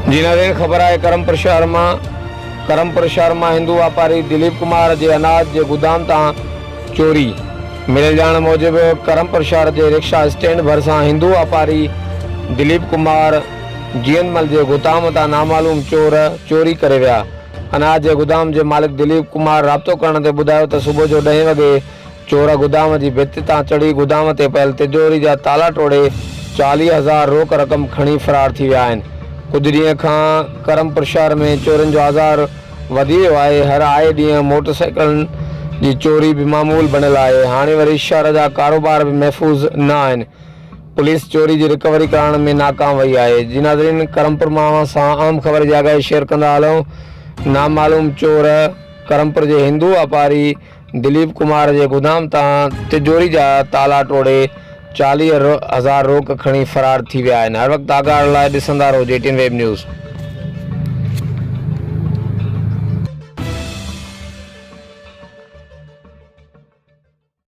जी नाज़रीन, ख़बर है करमपुर शहर में हिंदू वापारी दिलीप कुमार के अनाज के गोदाम तां चोरी मिले जाण मूजिब करमपुर शहर के रिक्शा स्टैंड भरसा हिंदू वापारी दिलीप कुमार जीएनमल के गोदाम तां नामालूम चोर चोरी करे विया। अनाज के गोदाम के मालिक दिलीप कुमार राब्तो करण ते ॿुधायो त सुबुह जो 10 वॻे चोर गोदाम की भिति तां चढ़ी गोदाम ते पयल तिजोरी जा ताला तोड़े 40,000 रोक रक़म खणी फरार थी विया आहिनि। कुछ ॾींहं खां करमपुर शहर में चोरनि जो आज़ार वधी वियो आहे। हर आए ॾींहुं मोटरसाइकिलनि जी चोरी भी मामूल बनियल आहे। हाणे वरी शहर जा कारोबार भी महफ़ूज़ न आहिनि। पुलिस चोरी की रिकवरी करण में नाकाम वही आहे। जी नाज़रीन, करमपुर मां सां आम ख़बर जी आगाही शेयर कंदा हलूं। नामालूम चोर करमपुर के हिंदू व्यापारी दिलीप कुमार के गोदाम तां तिजोरी जा ताला तोड़े 40,000 रोक खणी फरार थी विया आहिनि। हर वक्त आगाह लाइ ॾिसंदा रहो JTN वेब न्यूज़।